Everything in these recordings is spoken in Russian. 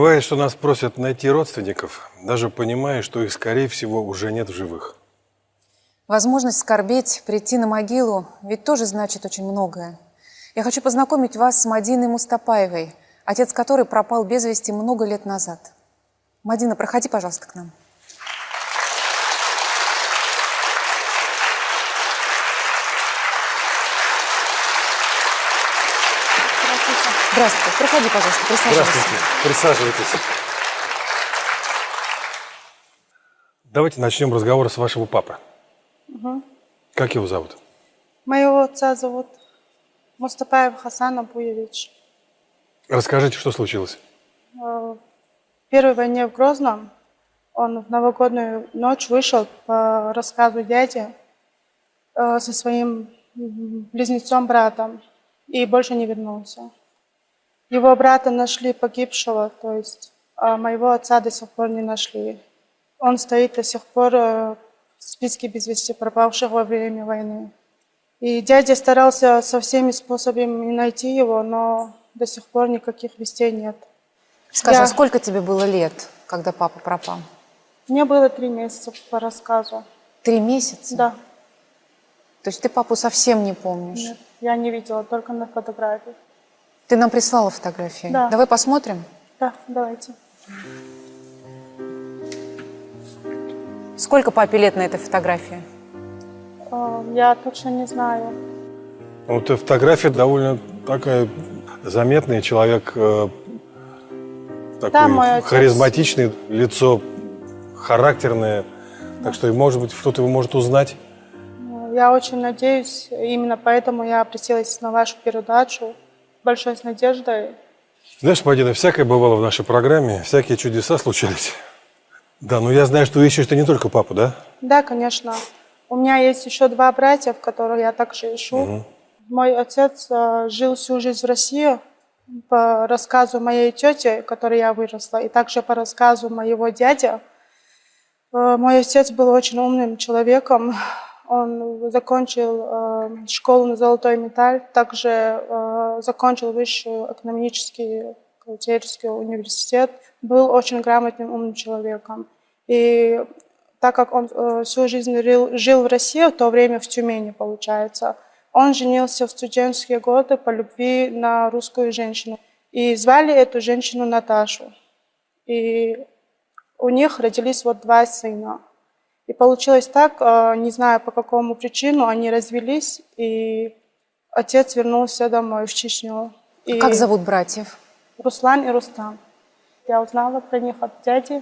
Бывает, что нас просят найти родственников, даже понимая, что их, скорее всего, уже нет в живых. Возможность скорбеть, прийти на могилу, ведь тоже значит очень многое. Я хочу познакомить вас с Мадиной Мустапаевой, отец которой пропал без вести много лет назад. Мадина, проходи, пожалуйста, к нам. Здравствуйте. Проходи, пожалуйста, присаживайся. Здравствуйте. Присаживайтесь. Давайте начнем разговор с вашего папы. Угу. Как его зовут? Моего отца зовут Мустапаев Хасан Абуевич. Расскажите, что случилось? В первой войне в Грозном он в новогоднюю ночь вышел по рассказу дяди со своим близнецом-братом и больше не вернулся. Его брата нашли погибшего, то есть моего отца до сих пор не нашли. Он стоит до сих пор в списке без вести пропавших во время войны. И дядя старался со всеми способами найти его, но до сих пор никаких вестей нет. Скажи, а сколько тебе было лет, когда папа пропал? Мне было 3 месяца по рассказу. 3 месяца? Да. То есть ты папу совсем не помнишь? Нет, я не видела, только на фотографии. Ты нам прислала фотографии? Да. Давай посмотрим? Да, давайте. Сколько папе лет на этой фотографии? Я точно не знаю. Вот фотография довольно такая заметная, человек такой мой отец. харизматичный, лицо характерное, так что, может быть, кто-то его может узнать. Я очень надеюсь, именно поэтому я обратилась на вашу передачу большой с надеждой. Знаешь, Мадина, всякое бывало в нашей программе, всякие чудеса случались. Да, но я знаю, что ищешь ты не только папу, да? Да, конечно. У меня есть еще 2 братья, которых я также ищу. Угу. Мой отец жил всю жизнь в России, по рассказу моей тети, которой я выросла, и также по рассказу моего дяди. Мой отец был очень умным человеком. Он закончил школу на золотой медаль, также закончил высший экономический теоретический университет, был очень грамотным, умным человеком. И так как он всю жизнь жил в России, в то время в Тюмени, получается, он женился в студенческие годы по любви на русскую женщину. И звали эту женщину Наташу. И у них родились 2 сына. И получилось так, не знаю по какому причину, они развелись, и отец вернулся домой, в Чечню. И Как зовут братьев? Руслан и Рустам. Я узнала про них от дяди,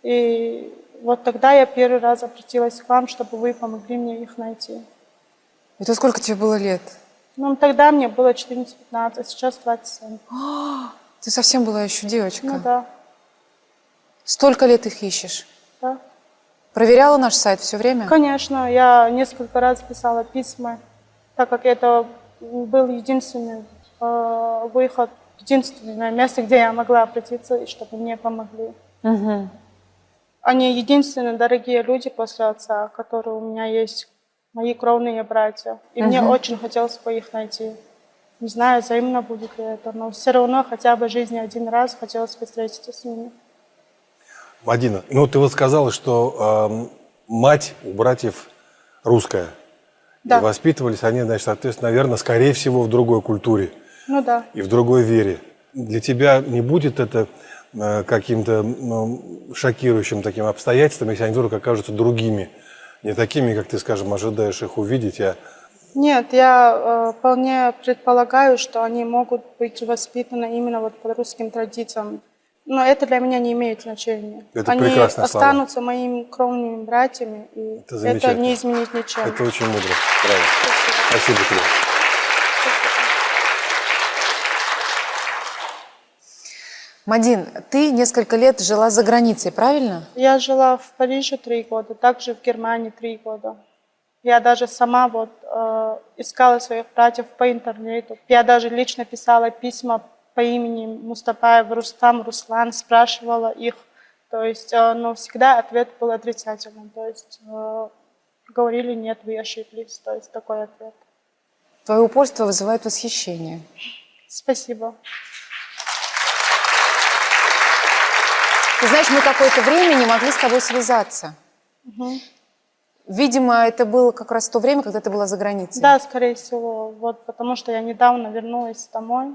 и вот тогда я первый раз обратилась к вам, чтобы вы помогли мне их найти. Это сколько тебе было лет? Ну, тогда мне было 14-15, а сейчас 27. Ты совсем была еще девочка. Ну да. Столько лет их ищешь? Да. Проверяла наш сайт все время? Конечно, я несколько раз писала письма, так как это был единственный выход, единственное место, где я могла обратиться, и чтобы мне помогли. Угу. Они единственные дорогие люди после отца, которые у меня есть, мои кровные братья. И мне очень хотелось бы их найти. Не знаю, взаимно будет ли это, но все равно хотя бы в жизни 1 раз хотелось бы встретиться с ними. Мадина, ну ты вот сказала, что мать у братьев русская. Да. И воспитывались они, значит, соответственно, наверное, скорее всего, в другой культуре. Ну да. И в другой вере. Для тебя не будет это каким-то шокирующим таким обстоятельством, если они вдруг окажутся другими, не такими, как ты, скажем, ожидаешь их увидеть, Нет, я вполне предполагаю, что они могут быть воспитаны именно вот по русским традициям. Но это для меня не имеет значения. Это они прекрасные слова. Останутся моими кровными братьями, и это не изменит ничем. Это очень мудро. Браво. Спасибо тебе. Мадин, ты несколько лет жила за границей, правильно? Я жила в Париже 3 года, также в Германии 3 года. Я даже сама искала своих братьев по интернету. Я даже лично писала письма по имени Мустапаев, Рустам, Руслан, спрашивала их. То есть, но всегда ответ был отрицательным. То есть говорили, нет, вы ошиблись. То есть такой ответ. Твое упорство вызывает восхищение. Спасибо. Ты знаешь, мы какое-то время не могли с тобой связаться. Видимо, это было как раз то время, когда ты была за границей. Да, скорее всего, вот, потому что я недавно вернулась домой.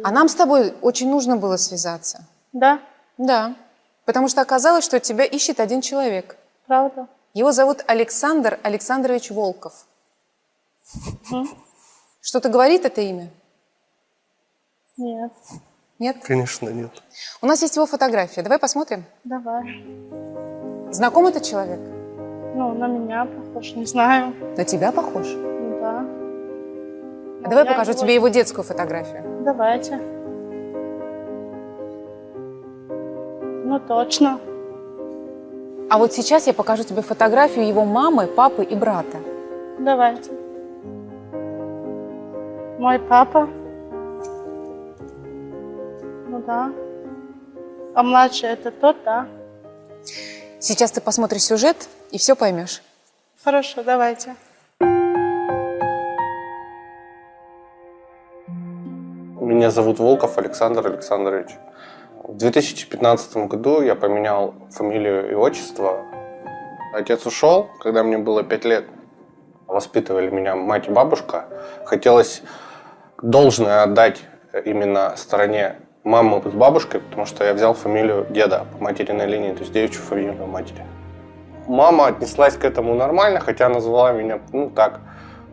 А нам с тобой очень нужно было связаться. Да, Да, потому что оказалось, что тебя ищет один человек. правда. Его зовут Александр Александрович Волков. Что-то говорит это имя? Нет, Нет? Конечно, нет. У нас есть его фотография. Давай посмотрим. давай. Знаком этот человек? Ну, на меня похож, не знаю. На тебя похож? Ну, да. А давай Я покажу его- тебе его детскую фотографию. Давайте. Ну, точно. А вот сейчас я покажу тебе фотографию его мамы, папы и брата. Давайте. Мой папа. Ну да. А младший это тот, да? Сейчас ты посмотришь сюжет и все поймешь. Хорошо, давайте. Меня зовут Волков Александр Александрович. В 2015 году я поменял фамилию и отчество. Отец ушел, когда мне было 5 лет. Воспитывали меня мать и бабушка. Хотелось должное отдать именно стороне мамы с бабушкой, потому что я взял фамилию деда по материной линии, то есть девичью фамилию матери. Мама отнеслась к этому нормально, хотя назвала меня, ну так,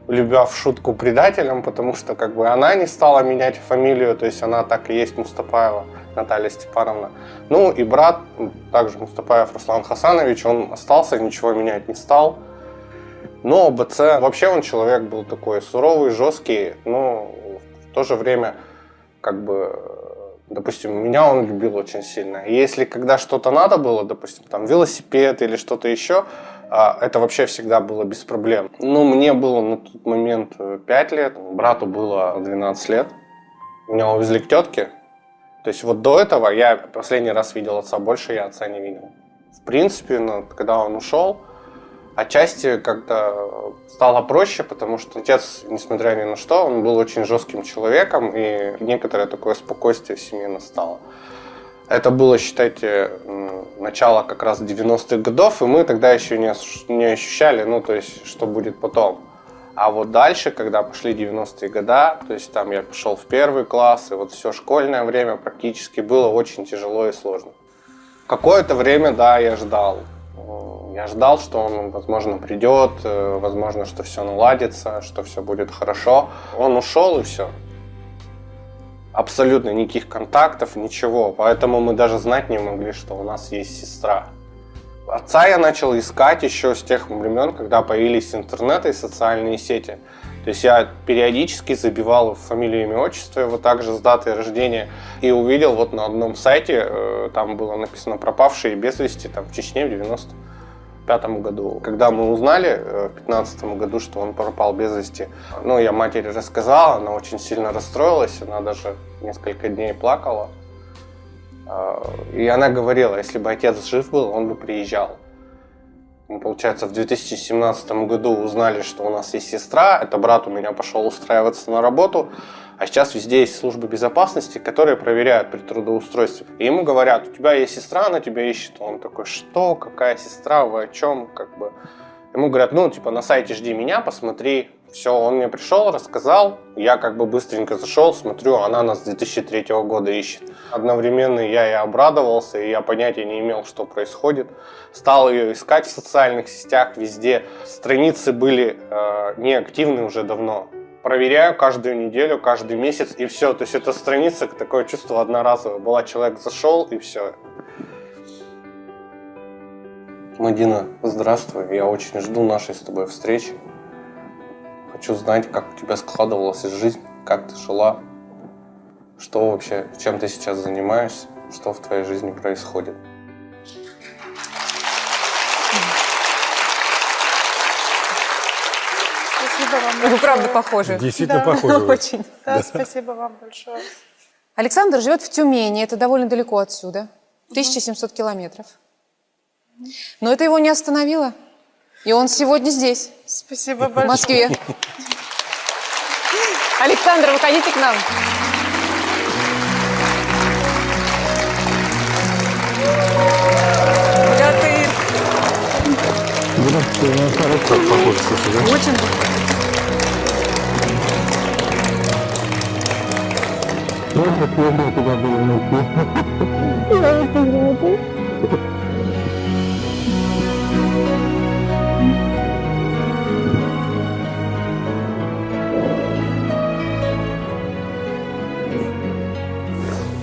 любя в шутку предателем, потому что как бы она не стала менять фамилию, то есть она так и есть Мустапаева Наталья Степановна. Ну и брат, также Мустапаев Руслан Хасанович, он остался, ничего менять не стал. Но БЦ, вообще он человек был такой суровый, жесткий, но в то же время, как бы, допустим, меня он любил очень сильно. И если когда что-то надо было, допустим, там велосипед или что-то еще, это вообще всегда было без проблем. Ну, мне было на тот момент 5 лет, брату было 12 лет. Меня увезли к тетке. То есть вот до этого я последний раз видел отца, больше я отца не видел. В принципе, когда он ушел, отчасти как-то стало проще, потому что отец, несмотря ни на что, он был очень жестким человеком, и некоторое такое спокойствие в семье настало. Это было, считайте, начало как раз 90-х годов, и мы тогда еще не ощущали, ну, то есть, что будет потом. А вот дальше, когда пошли 90-е годы, то есть там я пошел в 1 класс, и вот все школьное время практически было очень тяжело и сложно. Какое-то время, да, я ждал. Я ждал, что он, возможно, придет, возможно, что все наладится, что все будет хорошо. Он ушел, и все. Абсолютно никаких контактов, ничего. Поэтому мы даже знать не могли, что у нас есть сестра. Отца я начал искать еще с тех времен, когда появились интернет и социальные сети. То есть я периодически забивал фамилию, имя, отчество, его также с датой рождения. И увидел вот на одном сайте, там было написано «Пропавшие без вести», там в Чечне в 95 году. Когда мы узнали в 15 году, что он пропал без вести, ну, я матери рассказала, она очень сильно расстроилась, она даже несколько дней плакала. И она говорила, если бы отец жив был, он бы приезжал. Мы, получается, в 2017 году узнали, что у нас есть сестра. Это брат у меня пошел устраиваться на работу. А сейчас везде есть службы безопасности, которые проверяют при трудоустройстве. И ему говорят, у тебя есть сестра, она тебя ищет. Он такой, что? Какая сестра? Вы о чем? Как бы. Ему говорят, ну, типа, на сайте жди меня, посмотри. Все, он мне пришел, рассказал. Я как бы быстренько зашел, смотрю, она нас с 2003 года ищет. Одновременно я и обрадовался, и я понятия не имел, что происходит. Стал ее искать в социальных сетях, везде. Страницы были неактивны уже давно. Проверяю каждую неделю, каждый месяц, и все. То есть эта страница, такое чувство одноразовое. Была, человек зашел, и все. Мадина, здравствуй. Я очень жду нашей с тобой встречи. Хочу знать, как у тебя складывалась жизнь, как ты жила, что вообще, чем ты сейчас занимаешься, что в твоей жизни происходит. Спасибо вам большое. Вы правда похожи. Действительно Да. похоже. Очень. Да, спасибо вам большое. Александр живет в Тюмени, это довольно далеко отсюда, 1700 километров. Но это его не остановило. И он сегодня здесь, Спасибо в большое. Москве. Александр, выходите к нам. Как похоже, слушай, да? Очень похоже.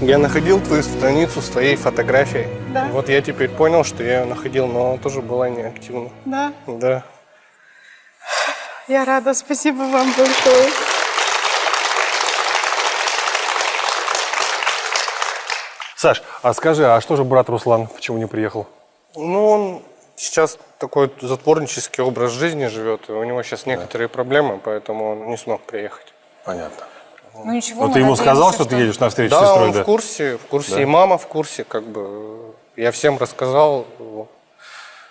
Я находил твою страницу с твоей фотографией. Да. Вот я теперь понял, что я ее находил, но она тоже была неактивна. Да, Да. я рада, спасибо вам большое. Саш, а скажи, а что же брат Руслан, почему не приехал? Ну, он сейчас такой затворнический образ жизни живет, и у него сейчас некоторые проблемы, поэтому он не смог приехать. Понятно. Ну ничего, Ну мы ты ему надеемся, сказал, что ты едешь на встречу с Да, сестрой, он да? в курсе Да. и мама в курсе, как бы. Я всем рассказал,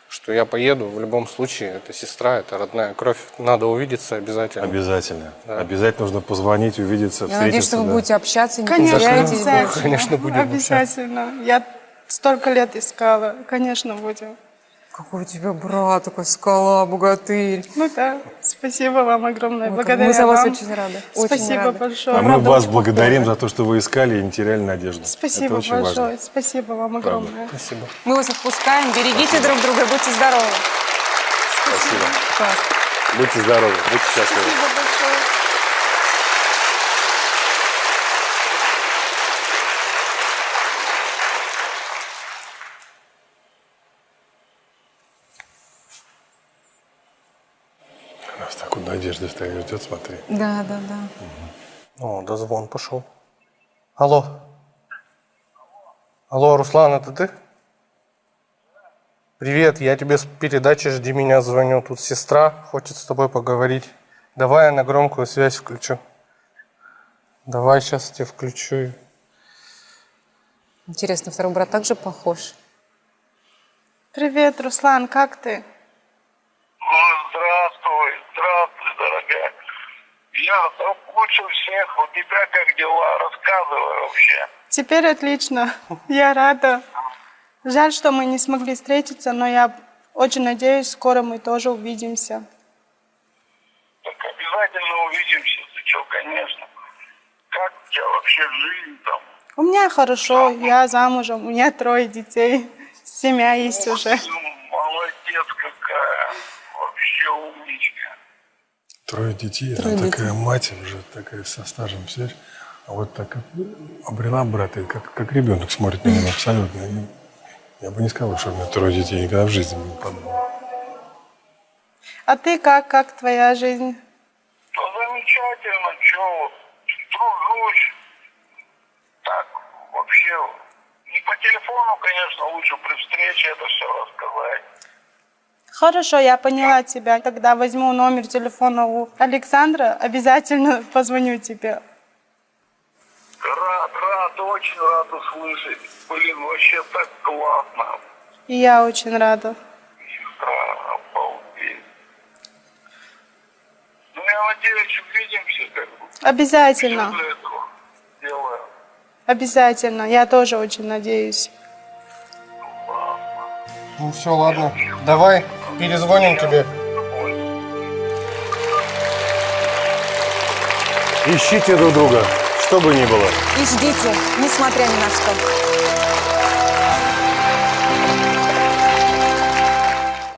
что я поеду. В любом случае, это сестра, это родная кровь. Надо увидеться обязательно. Обязательно. Да. Обязательно нужно позвонить, увидеться, Я надеюсь, что встретиться. вы да. будете общаться, не Конечно, потеряетесь обязательно. больше. Конечно, будем Обязательно. Я столько лет искала. Конечно, будем. Какой у тебя брат, такой скала, богатырь. Ну да, спасибо вам огромное. Вот, Благодаря мы за вас вам. очень рады. Очень Спасибо рады. большое. А мы правда, вас очень благодарим похожи. за то, что вы искали и не теряли надежду. Спасибо Это очень большое. важно. Спасибо вам огромное. Спасибо. Мы вас отпускаем. Берегите друг друга и будьте здоровы. Спасибо. Так. Будьте здоровы, будьте счастливы. Спасибо большое. Раз так вот Надежда стоит, ждет, смотри. Да, да, да. О, дозвон пошел. Алло. Алло, Руслан, это ты? Привет, я тебе с передачи «Жди меня» звоню. Тут сестра хочет с тобой поговорить. Давай я на громкую связь включу. Давай сейчас тебе включу. Интересно, второй брат также похож? Привет, Руслан, как ты? Здравствуй, дорогая. Я лучше всех. У тебя как дела? Рассказывай вообще. Теперь отлично. Я рада. Жаль, что мы не смогли встретиться, но я очень надеюсь, скоро мы тоже увидимся. Так обязательно увидимся. Ты что, конечно. Как у тебя вообще жизнь там? У меня хорошо, я замужем, у меня 3 детей, семья есть уже. Молодец какая. Вообще умничка. 3 детей, она такая мать уже, такая со стажем, представляешь? А вот так как обрела брата, и как ребенок смотрит на него абсолютно. Я бы не сказал, что у меня 3 детей, никогда в жизни бы не подумал. А ты как? Как твоя жизнь? Ну, замечательно, что тружусь. Так, вообще, не по телефону, конечно, лучше при встрече это все рассказать. Хорошо, я поняла тебя. Тогда возьму номер телефона у Александра, обязательно позвоню тебе. Рад, очень рад услышать. Блин, вообще так классно. И я очень рада. Обалдеть. Ну, я надеюсь, увидимся, как бы. Обязательно, Всё для этого делаю. обязательно. Я тоже очень надеюсь. Ну все, ладно. Давай, перезвоним тебе. Ищите друг друга, что бы ни было. И ждите, несмотря ни на что.